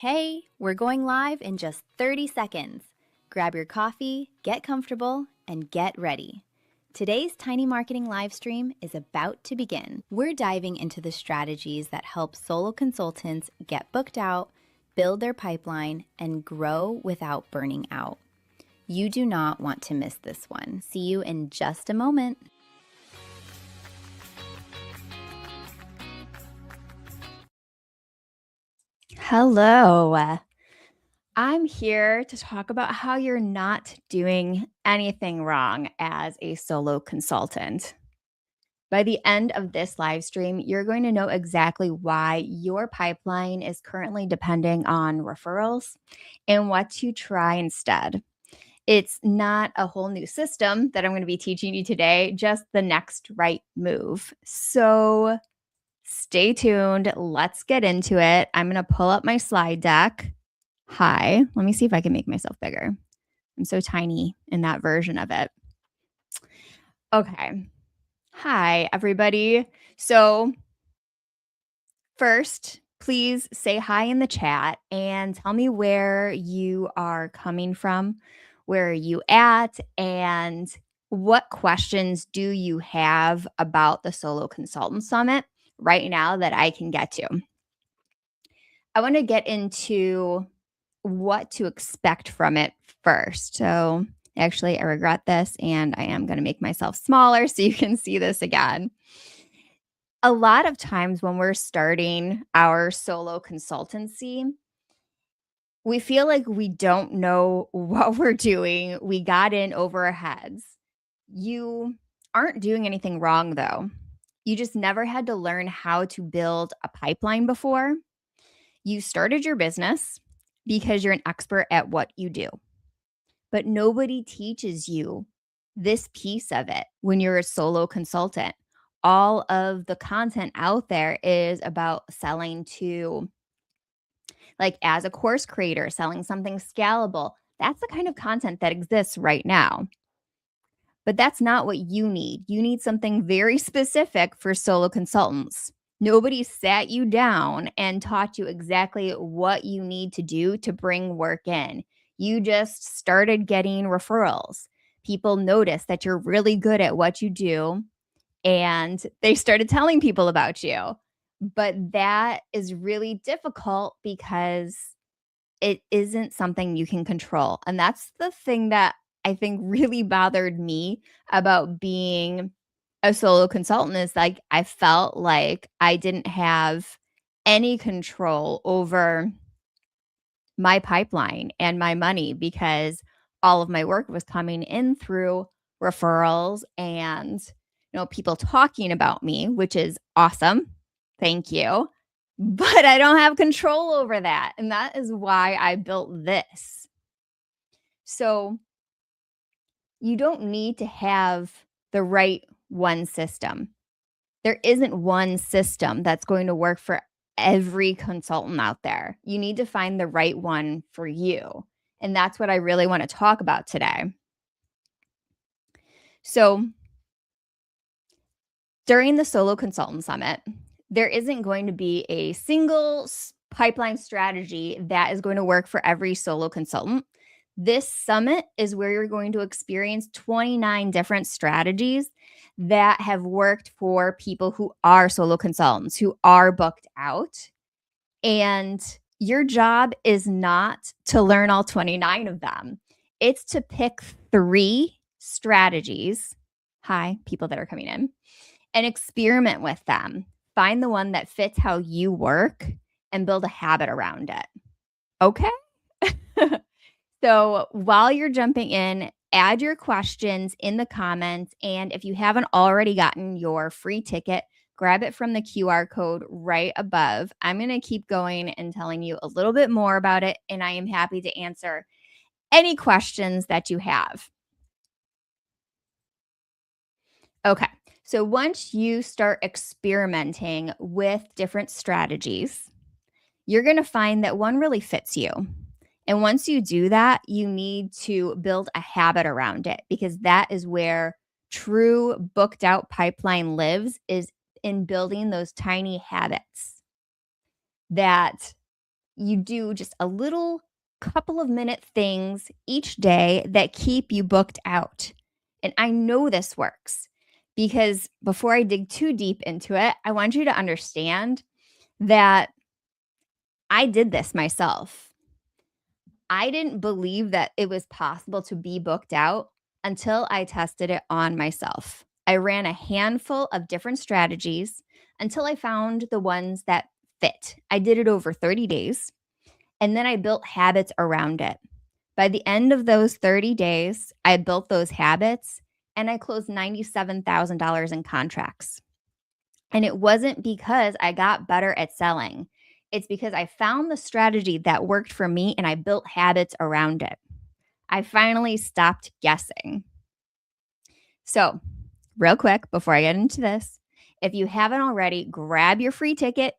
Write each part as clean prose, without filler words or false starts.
Hey, we're going live in just 30 seconds. Grab your coffee, get comfortable, and get ready. Today's Tiny Marketing live stream is about to begin. We're diving into the strategies that help solo consultants get booked out, build their pipeline, and grow without burning out. You do not want to miss this one. See you in just a moment. Hello. I'm here to talk about how you're not doing anything wrong as a solo consultant. By the end of this live stream, you're going to know exactly why your pipeline is currently depending on referrals and what to try instead. It's not a whole new system that I'm going to be teaching you today, just the next right move. So stay tuned. Let's get into it. I'm going to pull up my slide deck. Hi, let me see if I can make myself bigger. I'm so tiny in that version of it. Okay. Hi, everybody. So, first, please say hi in the chat and tell me where you are coming from, where are you at, and what questions do you have about the Solo Consultant Summit right now that I can get to. I want to get into what to expect from it first. So, actually, I regret this and I am going to make myself smaller so you can see this again. A lot of times when we're starting our solo consultancy, we feel like we don't know what we're doing. We got in over our heads. You aren't doing anything wrong, though. You just never had to learn how to build a pipeline before. You started your business because you're an expert at what you do. But nobody teaches you this piece of it when you're a solo consultant. All of the content out there is about selling to, like, as a course creator, selling something scalable. That's the kind of content that exists right now. But that's not what you need. You need something very specific for solo consultants. Nobody sat you down and taught you exactly what you need to do to bring work in. You just started getting referrals. People noticed that you're really good at what you do, and they started telling people about you. But that is really difficult because it isn't something you can control. And that's the thing that I think really bothered me about being a solo consultant is like I felt like I didn't have any control over my pipeline and my money because all of my work was coming in through referrals and people talking about me, which is awesome. Thank you. But I don't have control over that. And that is why I built this. So you don't need to have the right one system. There isn't one system that's going to work for every consultant out there. You need to find the right one for you. And that's what I really want to talk about today. So during the Solo Consultant Summit, there isn't going to be a single pipeline strategy that is going to work for every solo consultant. This summit is where you're going to experience 29 different strategies that have worked for people who are solo consultants, who are booked out. And your job is not to learn all 29 of them. It's to pick 3 strategies. Hi, people that are coming in, and experiment with them. Find the one that fits how you work and build a habit around it. Okay? So while you're jumping in, add your questions in the comments. And if you haven't already gotten your free ticket, grab it from the QR code right above. I'm going to keep going and telling you a little bit more about it. And I am happy to answer any questions that you have. Okay. So once you start experimenting with different strategies, you're going to find that one really fits you. And once you do that, you need to build a habit around it because that is where true booked out pipeline lives, is in building those tiny habits that you do just a little couple of minute things each day that keep you booked out. And I know this works because before I dig too deep into it, I want you to understand that I did this myself. I didn't believe that it was possible to be booked out until I tested it on myself. I ran a handful of different strategies until I found the ones that fit. I did it over 30 days and then I built habits around it. By the end of those 30 days, I built those habits and I closed $97,000 in contracts. And it wasn't because I got better at selling. It's because I found the strategy that worked for me and I built habits around it. I finally stopped guessing. So, real quick, before I get into this, if you haven't already, grab your free ticket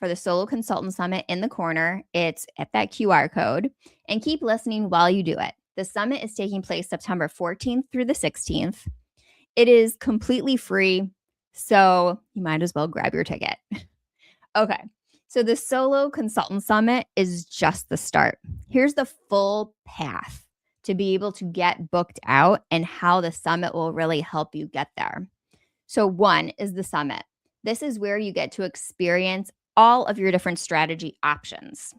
for the Solo Consultant Summit in the corner. It's at that QR code and keep listening while you do it. The summit is taking place September 14th through the 16th. It is completely free, so you might as well grab your ticket. Okay, so the Solo Consultant Summit is just the start. Here's the full path to be able to get booked out and how the summit will really help you get there. So, one is the summit. This is where you get to experience all of your different strategy options.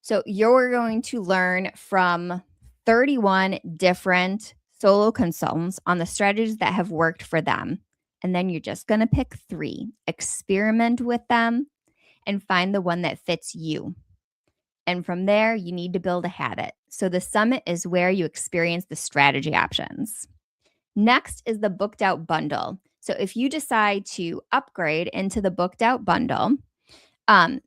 So, you're going to learn from 31 different solo consultants on the strategies that have worked for them. And then you're just going to pick 3, experiment with them, and find the one that fits you. And from there, you need to build a habit. So the summit is where you experience the strategy options. Next is the booked out bundle. So if you decide to upgrade into the booked out bundle,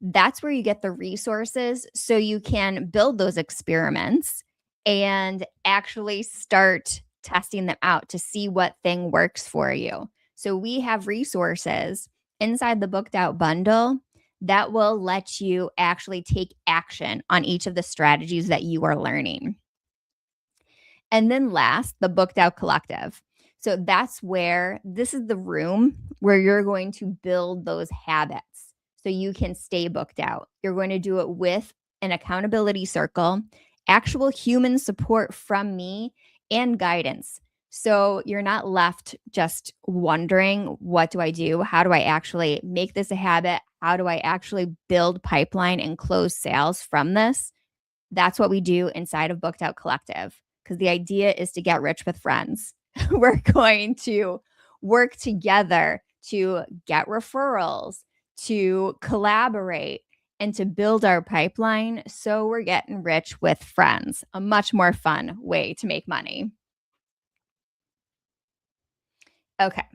that's where you get the resources so you can build those experiments and actually start testing them out to see what thing works for you. So we have resources inside the booked out bundle that will let you actually take action on each of the strategies that you are learning. And then last, the booked out collective. So that's where this is the room where you're going to build those habits so you can stay booked out. You're going to do it with an accountability circle, actual human support from me, and guidance. So you're not left just wondering, what do I do? How do I actually make this a habit? How do I actually build pipeline and close sales from this? That's what we do inside of Booked Out Collective, because the idea is to get rich with friends. We're going to work together to get referrals, to collaborate, and to build our pipeline. So we're getting rich with friends, a much more fun way to make money. Okay.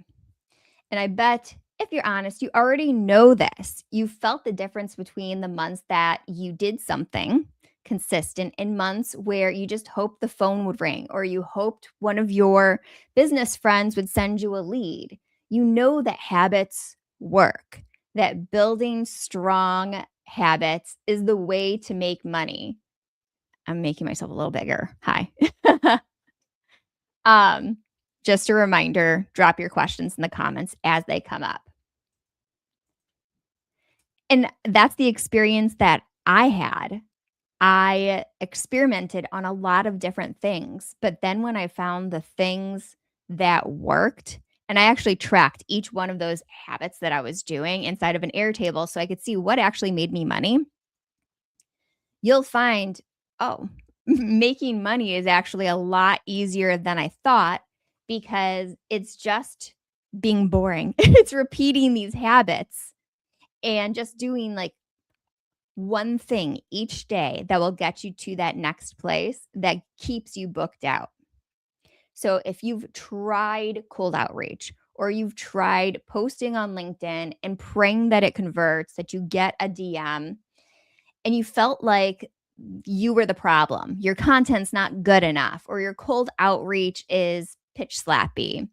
And I bet if you're honest, you already know this. You felt the difference between the months that you did something consistent and months where you just hoped the phone would ring or you hoped one of your business friends would send you a lead. You know that habits work, that building strong habits is the way to make money. I'm making myself a little bigger. Hi. Just a reminder, drop your questions in the comments as they come up. And that's the experience that I had. I experimented on a lot of different things, but then when I found the things that worked, and I actually tracked each one of those habits that I was doing inside of an Airtable so I could see what actually made me money, you'll find, oh, making money is actually a lot easier than I thought because it's just being boring. It's repeating these habits and just doing like one thing each day that will get you to that next place that keeps you booked out. So if you've tried cold outreach or you've tried posting on LinkedIn and praying that it converts, that you get a DM, and you felt like you were the problem, your content's not good enough, or your cold outreach is pitch slappy,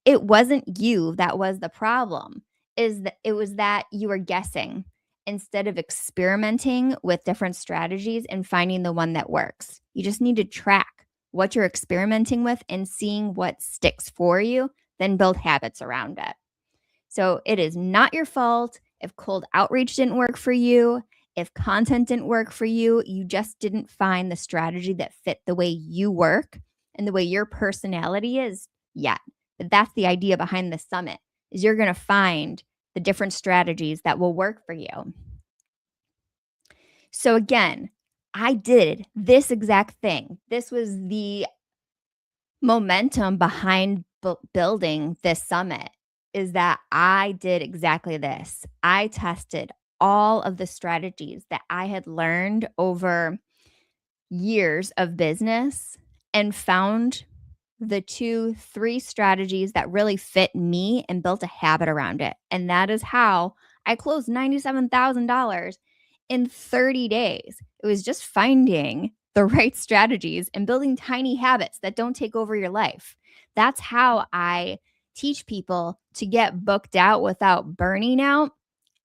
it wasn't you that was the problem. It was that you were guessing instead of experimenting with different strategies and finding the one that works. You just need to track what you're experimenting with and seeing what sticks for you, then build habits around it. So it is not your fault if cold outreach didn't work for you. If content didn't work for you, you just didn't find the strategy that fit the way you work and the way your personality is yet. But that's the idea behind the summit is you're going to find the different strategies that will work for you. So again, I did this exact thing. This was the momentum behind building this summit is that I did exactly this. I tested all of the strategies that I had learned over years of business and found the 2, 3 strategies that really fit me and built a habit around it. And that is how I closed $97,000 in 30 days. It was just finding the right strategies and building tiny habits that don't take over your life. That's how I teach people to get booked out without burning out.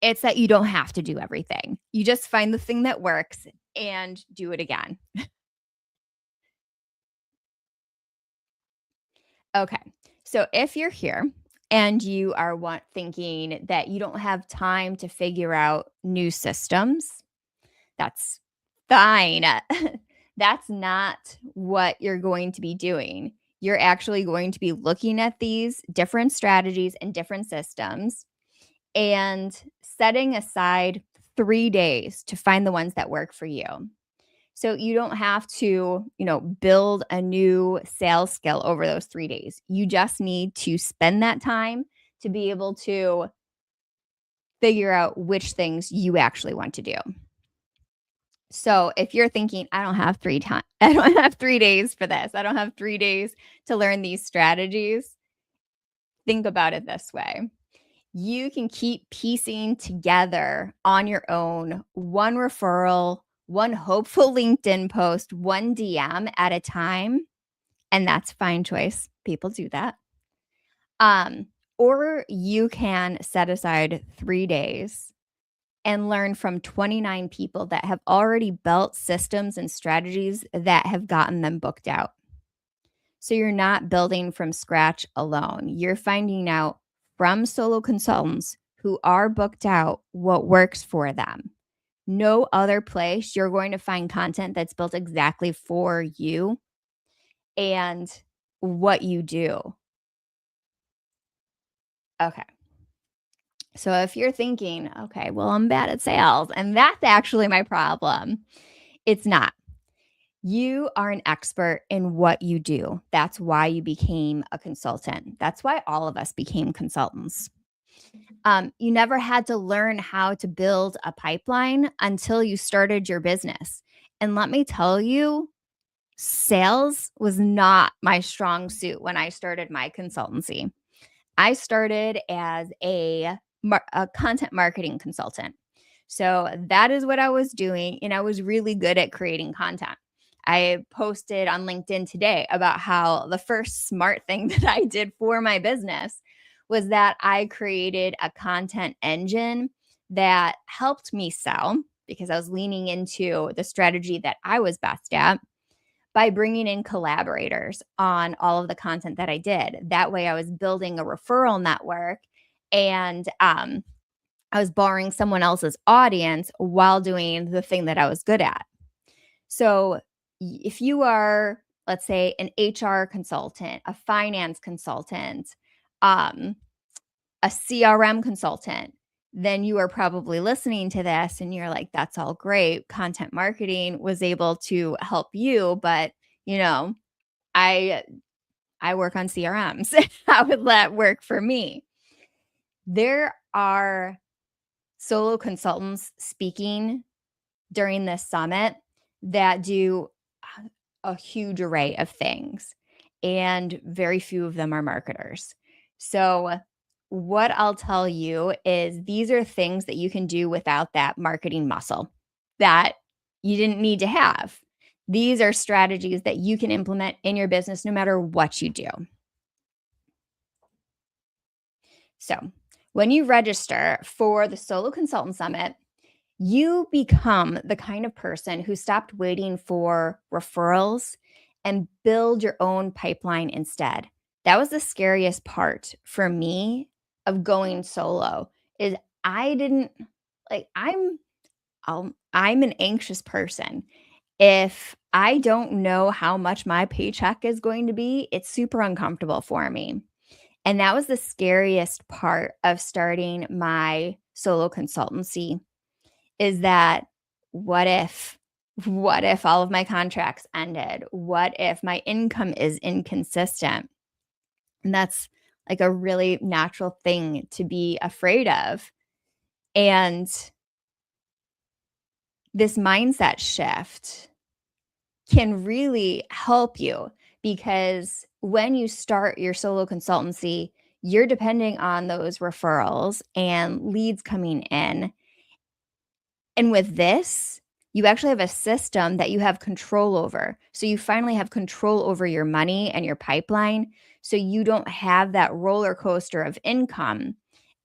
It's that you don't have to do everything. You just find the thing that works and do it again. Okay. So if you're here and you are thinking that you don't have time to figure out new systems, that's fine. That's not what you're going to be doing. You're actually going to be looking at these different strategies and different systems and setting aside 3 days to find the ones that work for you. So you don't have to, build a new sales skill over those 3 days. You just need to spend that time to be able to figure out which things you actually want to do. So if you're thinking, I don't have 3 days for this. I don't have 3 days to learn these strategies. Think about it this way. You can keep piecing together on your own one referral, one hopeful LinkedIn post, one DM at a time. And that's fine choice. People do that. Or you can set aside 3 days and learn from 29 people that have already built systems and strategies that have gotten them booked out. So you're not building from scratch alone. You're finding out from solo consultants who are booked out what works for them. No other place you're going to find content that's built exactly for you and what you do. Okay. So if you're thinking, okay, well, I'm bad at sales, and that's actually my problem, it's not. You are an expert in what you do. That's why you became a consultant. That's why all of us became consultants. You never had to learn how to build a pipeline until you started your business. And let me tell you, sales was not my strong suit when I started my consultancy. I started as a content marketing consultant. So that is what I was doing. And I was really good at creating content. I posted on LinkedIn today about how the first smart thing that I did for my business was that I created a content engine that helped me sell because I was leaning into the strategy that I was best at by bringing in collaborators on all of the content that I did. That way I was building a referral network and I was borrowing someone else's audience while doing the thing that I was good at. So if you are, let's say, an HR consultant, a finance consultant, a CRM consultant, then you are probably listening to this and you're like, that's all great. Content marketing was able to help you, but I work on CRMs. How would that work for me? There are solo consultants speaking during this summit that do a huge array of things, and very few of them are marketers. So what I'll tell you is these are things that you can do without that marketing muscle that you didn't need to have. These are strategies that you can implement in your business no matter what you do. So when you register for the Solo Consultant Summit, you become the kind of person who stopped waiting for referrals and build your own pipeline instead. That was the scariest part for me of going solo is I didn't like I'm an anxious person. If I don't know how much my paycheck is going to be, it's super uncomfortable for me. And that was the scariest part of starting my solo consultancy is that what if what if all of my contracts ended? What if my income is inconsistent? And that's like a really natural thing to be afraid of. And this mindset shift can really help you because when you start your solo consultancy, you're depending on those referrals and leads coming in. And with this, you actually have a system that you have control over. So you finally have control over your money and your pipeline. So you don't have that roller coaster of income.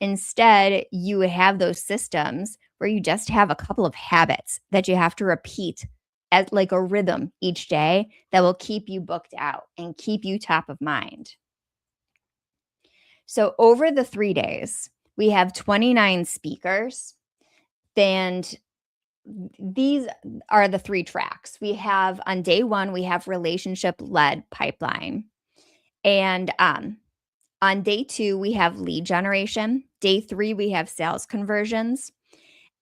Instead, you have those systems where you just have a couple of habits that you have to repeat as like a rhythm each day that will keep you booked out and keep you top of mind. So over the 3 days, we have 29 speakers, and these are the 3 tracks. We have on day 1, we have relationship-led pipeline. And on day 2, we have lead generation. Day 3, we have sales conversions.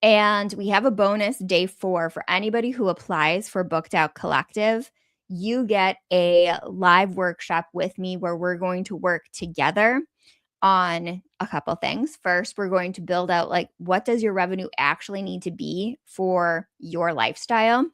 And we have a bonus day 4 for anybody who applies for Booked Out Collective. You get a live workshop with me where we're going to work together on a couple things. First, we're going to build out like what does your revenue actually need to be for your lifestyle?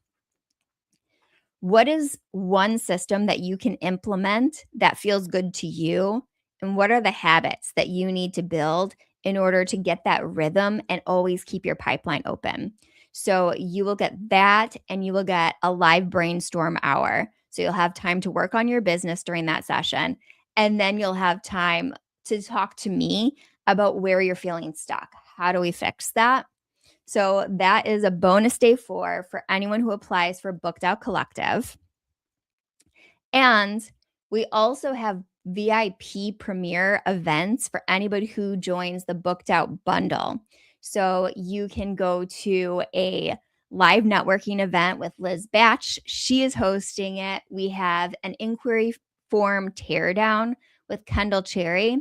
What is one system that you can implement that feels good to you? And what are the habits that you need to build in order to get that rhythm and always keep your pipeline open? So you will get that and you will get a live brainstorm hour. So you'll have time to work on your business during that session. And then you'll have time to talk to me about where you're feeling stuck. How do we fix that? So that is a bonus day 4 for anyone who applies for Booked Out Collective. And we also have VIP premiere events for anybody who joins the Booked Out bundle. So you can go to a live networking event with Liz Batch. She is hosting it. We have an inquiry form teardown with Kendall Cherry,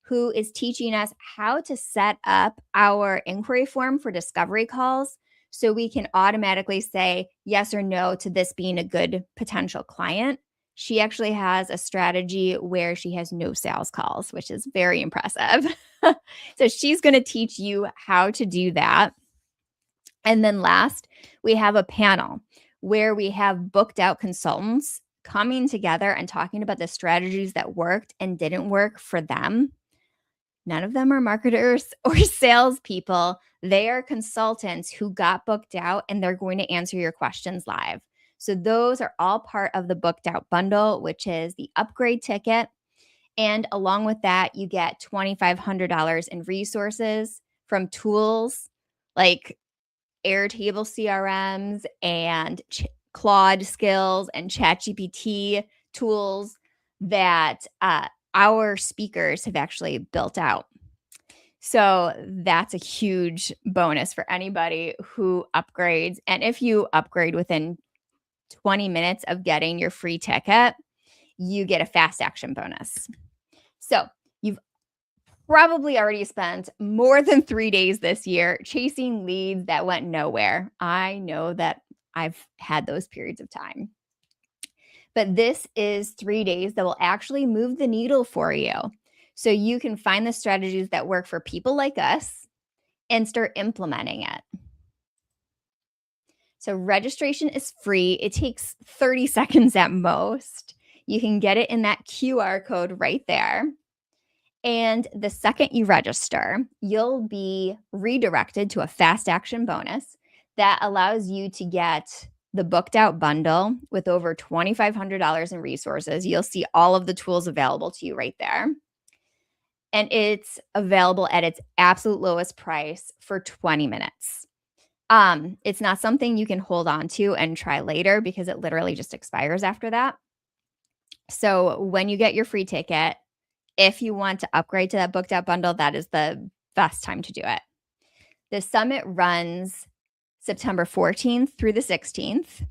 who is teaching us how to set up our inquiry form for discovery calls so we can automatically say yes or no to this being a good potential client. She actually has a strategy where she has no sales calls, which is very impressive. So she's going to teach you how to do that. And then last, we have a panel where we have booked out consultants coming together and talking about the strategies that worked and didn't work for them. None of them are marketers or salespeople. They are consultants who got booked out and they're going to answer your questions live. So those are all part of the Booked Out bundle, which is the upgrade ticket. And along with that, you get $2,500 in resources from tools like Airtable CRMs and Claude skills and ChatGPT tools that our speakers have actually built out. So that's a huge bonus for anybody who upgrades. And if you upgrade within 20 minutes of getting your free ticket, you get a fast action bonus. So you've probably already spent more than 3 days this year chasing leads that went nowhere. I know that I've had those periods of time. But this is 3 days that will actually move the needle for you. So you can find the strategies that work for people like us and start implementing it. So registration is free. It takes 30 seconds at most. You can get it in that QR code right there. And the second you register, you'll be redirected to a fast action bonus that allows you to get the Booked Out bundle with over $2,500 in resources. You'll see all of the tools available to you right there. And it's available at its absolute lowest price for 20 minutes. It's not something you can hold on to and try later because it literally just expires after that. So when you get your free ticket, if you want to upgrade to that Booked Out bundle, that is the best time to do it. The summit runs September 14th through the 16th.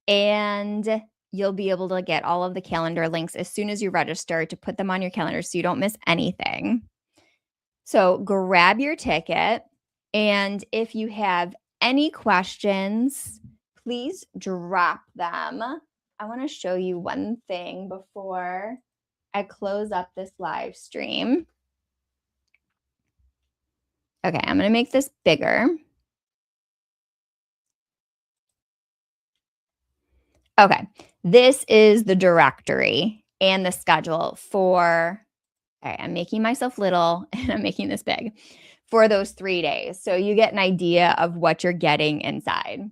And you'll be able to get all of the calendar links as soon as you register to put them on your calendar so you don't miss anything. So grab your ticket. And if you have any questions, please drop them. I want to show you one thing before I close up this live stream. Okay, I'm going to make this bigger. Okay, this is the directory and the schedule for, all right, I'm making myself little and I'm making this big for those 3 days. So you get an idea of what you're getting inside.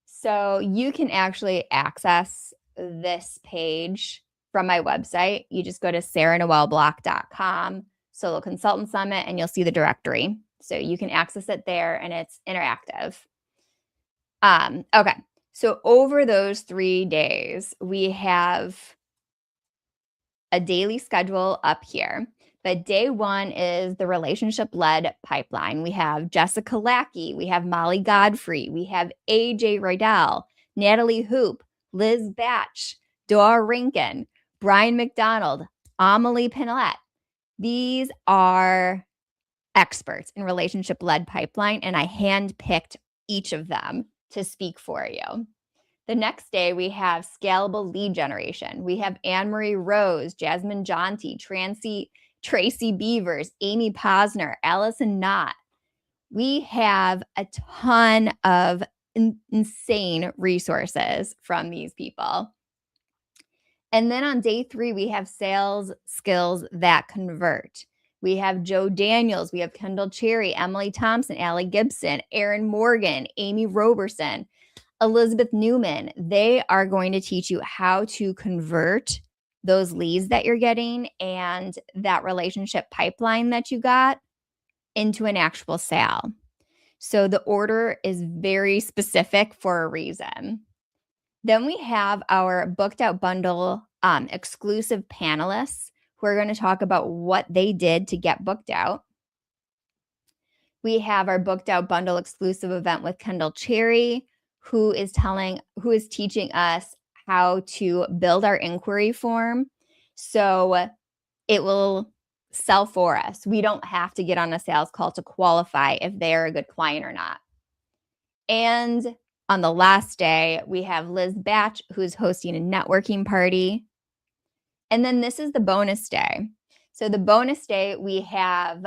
So you can actually access this page from my website. You just go to sarahnoelblock.com, Solo Consultant Summit, and you'll see the directory. So you can access it there and it's interactive. Okay. So over those 3 days, we have a daily schedule up here. But day 1 is the relationship-led pipeline. We have Jessica Lackey, we have Molly Godfrey, we have AJ Rydell, Natalie Hoop, Liz Batch, Dora Rinkin, Brian McDonald, Amelie Pinelette. These are experts in relationship-led pipeline, and I handpicked each of them to speak for you. The next day, we have scalable lead generation. We have Anne-Marie Rose, Jasmine Jonti, Tracy Beavers, Amy Posner, Allison Knott. We have a ton of insane resources from these people. And then on day 3, we have sales skills that convert. We have Joe Daniels, we have Kendall Cherry, Emily Thompson, Allie Gibson, Erin Morgan, Amy Roberson, Elizabeth Newman. They are going to teach you how to convert those leads that you're getting and that relationship pipeline that you got into an actual sale. So the order is very specific for a reason. Then we have our booked out bundle exclusive panelists who are going to talk about what they did to get booked out. We have our booked out bundle exclusive event with Kendall Cherry, who is teaching us how to build our inquiry form so it will sell for us. We don't have to get on a sales call to qualify if they're a good client or not. And on the last day, we have Liz Batch, who's hosting a networking party. And then this is the bonus day. So the bonus day, we have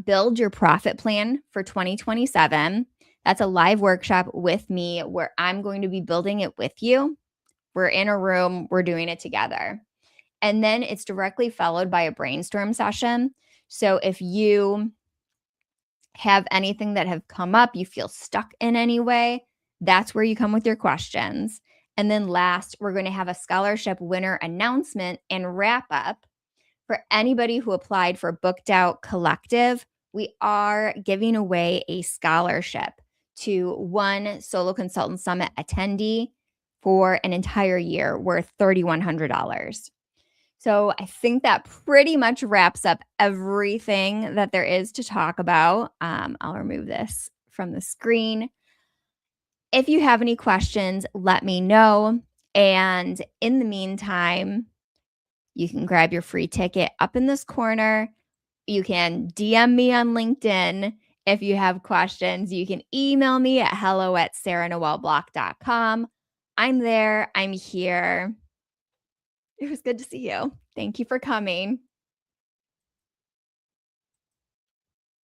build your profit plan for 2027. That's a live workshop with me where I'm going to be building it with you. We're in a room, we're doing it together. And then it's directly followed by a brainstorm session. So if you have anything that have come up, you feel stuck in any way, that's where you come with your questions. And then last, we're going to have a scholarship winner announcement and wrap up. For anybody who applied for Booked Out Collective, we are giving away a scholarship to one Solo Consultant Summit attendee for an entire year worth $3,100. So I think that pretty much wraps up everything that there is to talk about. I'll remove this from the screen. If you have any questions, let me know. And in the meantime, you can grab your free ticket up in this corner. You can DM me on LinkedIn if you have questions. You can email me at hello@sarahnoelblock.com. I'm there. I'm here. It was good to see you. Thank you for coming.